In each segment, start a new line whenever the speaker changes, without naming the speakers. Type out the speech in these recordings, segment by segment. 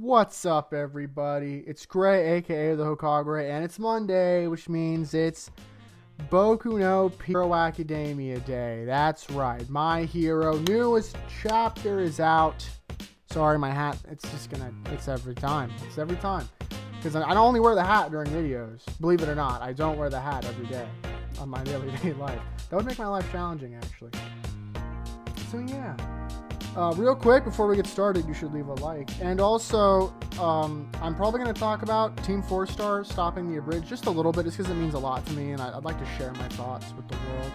What's up, everybody? It's Gray, aka the Hokagray, and it's Monday, which means it's Boku no Hero Academia Day. That's right, My Hero newest chapter is out. Sorry, my hat. It's every time. It's every time. Because I only wear the hat during videos. Believe it or not, I don't wear the hat every day on my daily life. That would make my life challenging, actually. So yeah. Real quick, before we get started, you should leave a like. And also, I'm probably going to talk about Team 4-Star stopping the abridge just a little bit, just because it means a lot to me, and I'd like to share my thoughts with the world.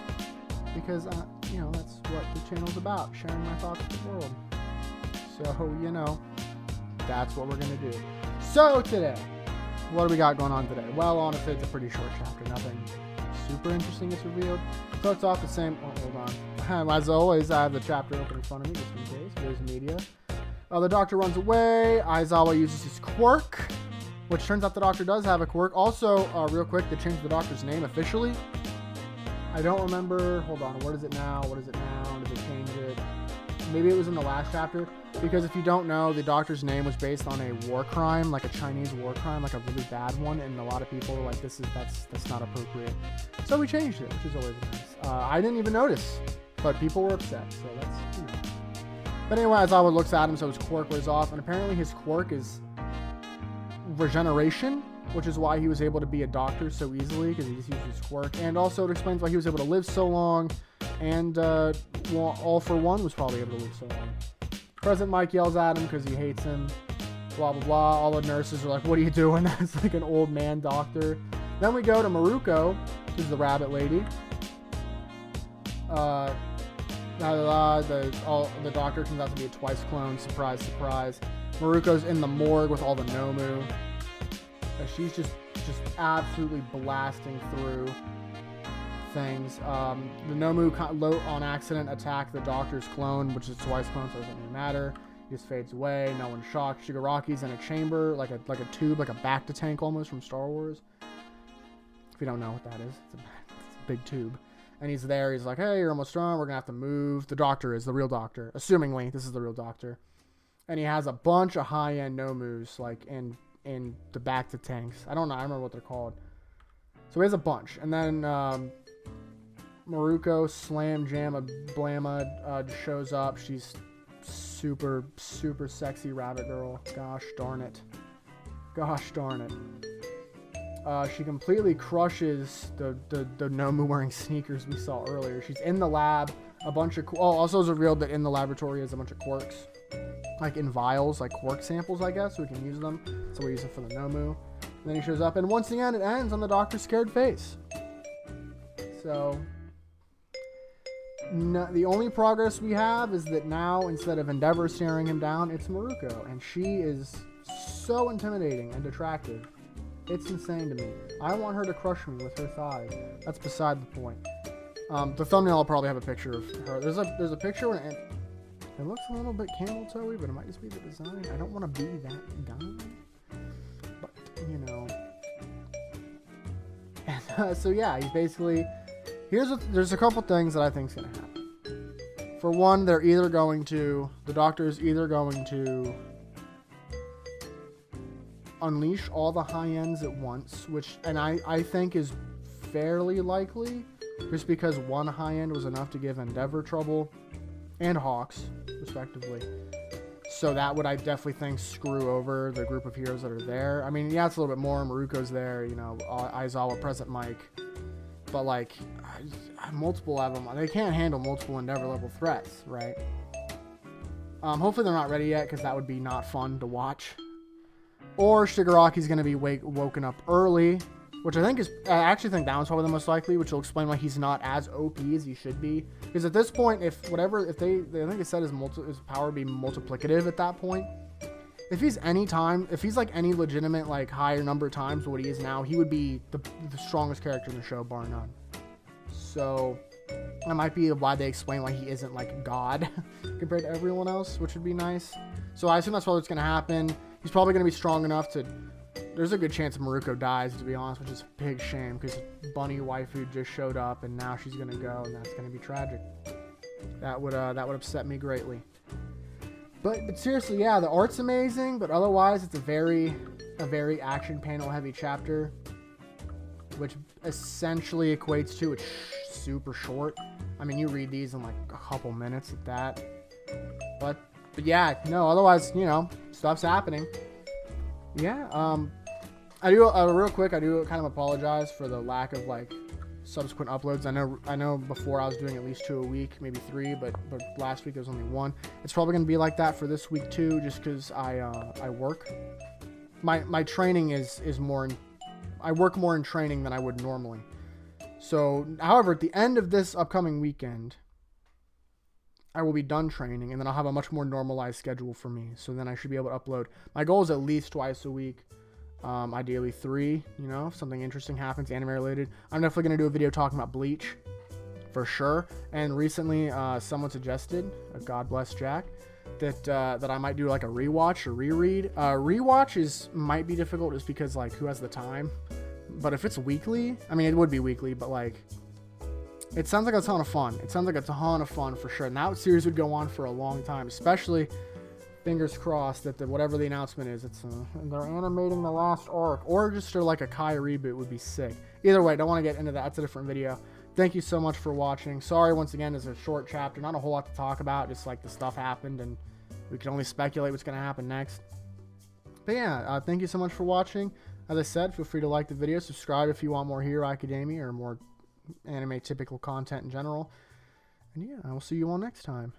Because, that's what the channel's about, sharing my thoughts with the world. So, that's what we're going to do. So, today, what do we got going on today? Well, honestly, it's a pretty short chapter. Nothing super interesting is revealed. Starts off the same. Oh, hold on. As always, I have the chapter open in front of me just in case. There's media. The doctor runs away. Aizawa uses his quirk, which turns out the doctor does have a quirk. Also, real quick, they changed the doctor's name officially. I don't remember. Hold on. What is it now? What is it now? Did they change it? Maybe it was in the last chapter. Because if you don't know, the doctor's name was based on a war crime, like a Chinese war crime, like a really bad one, and a lot of people were like, that's not appropriate. So we changed it, which is always nice. I didn't even notice, but people were upset, so that's, But anyway, Aizawa looks at him, so his quirk wears off, and apparently his quirk is regeneration, which is why he was able to be a doctor so easily, because he just used his quirk, and also it explains why he was able to live so long, and All for One was probably able to live so long. President Mike yells at him because he hates him, blah, blah, blah. All the nurses are like, what are you doing? That's like an old man doctor. Then we go to Maruko, who's the rabbit lady. The doctor turns out to be a twice clone. Surprise, surprise. Maruko's in the morgue with all the Nomu. She's just absolutely blasting through things. The Nomu on accident attack the doctor's clone, which is twice clone, so it doesn't really matter. He just fades away. No one's shocked. Shigaraki's in a chamber, like a tube, like a Bacta tank almost from Star Wars. If you don't know what that is, it's a big tube. And he's there. He's like, hey, you're almost done. We're gonna have to move. The doctor is the real doctor. Assumingly, this is the real doctor. And he has a bunch of high-end Nomus, like in the Bacta tanks. I don't know. I remember what they're called. So he has a bunch. And then Maruko Slam Jamma Blamma shows up. She's super sexy rabbit girl. Gosh darn it. She completely crushes the Nomu wearing sneakers we saw earlier. She's in the lab. A bunch of also is revealed that in the laboratory is a bunch of quirks, like in vials, like quirk samples, I guess. So we can use them. So we use them for the Nomu. And then he shows up, and once again, it ends on the doctor's scared face. So. No, the only progress we have is that now, instead of Endeavor staring him down, it's Maruko, and she is so intimidating and attractive. It's insane to me. I want her to crush me with her thighs. That's beside the point. The thumbnail will probably have a picture of her. There's a picture, and it looks a little bit camel toe-y, but it might just be the design. I don't want to be that guy, but And, so yeah, he's basically. There's a couple things that I think is going to happen. For one, the doctor is either going to unleash all the high ends at once, and I think is fairly likely, just because one high end was enough to give Endeavor trouble, and Hawks, respectively. So that would, I definitely think, screw over the group of heroes that are there. I mean, yeah, it's a little bit more. Maruko's there, Aizawa, President Mike. But like multiple of them, they can't handle multiple Endeavor level threats, right? Hopefully they're not ready yet, because that would be not fun to watch. Or Shigaraki's going to be woken up early, which I actually think that one's probably the most likely, which will explain why he's not as OP as he should be. Because at this point, I think it said his power would be multiplicative at that point. If he's like any legitimate, like, higher number of times what he is now, he would be the strongest character in the show, bar none. So, that might be why they explain why he isn't, like, God compared to everyone else, which would be nice. So, I assume that's probably what's going to happen. He's probably going to be strong enough to. There's a good chance Maruko dies, to be honest, which is a big shame, because Bunny waifu just showed up, and now she's going to go, and that's going to be tragic. That would upset me greatly. But seriously, yeah, the art's amazing, but otherwise it's a very action panel heavy chapter, which essentially equates to it's super short. I mean, you read these in like a couple minutes at that. But yeah, no, otherwise, you know, stuff's happening. Yeah, I do real quick, I do kind of apologize for the lack of like subsequent uploads. I know before I was doing at least 2 a week, maybe 3, but last week there was only 1. It's probably gonna be like that for this week too, just because I work. My training is more I work more in training than I would normally. So, however, at the end of this upcoming weekend, I will be done training, and then I'll have a much more normalized schedule for me. So then I should be able to upload. My goal is at least twice a week, ideally 3. You know, if something interesting happens, anime related. I'm definitely gonna do a video talking about Bleach, for sure. And recently, someone suggested, God bless Jack, that I might do like a rewatch or reread. Rewatch might be difficult just because like who has the time. But if it's weekly, I mean it would be weekly, but like it sounds like a ton of fun. It sounds like a ton of fun for sure. And that series would go on for a long time, especially fingers crossed that whatever the announcement is, they're animating the last arc, or just like a Kai reboot would be sick. Either way, don't want to get into that. That's a different video. Thank you so much for watching. Sorry once again, it's a short chapter, not a whole lot to talk about. Just like the stuff happened, and we can only speculate what's going to happen next. But yeah, thank you so much for watching. As I said, feel free to like the video, subscribe if you want more Hero Academia or more anime typical content in general. And yeah, I will see you all next time.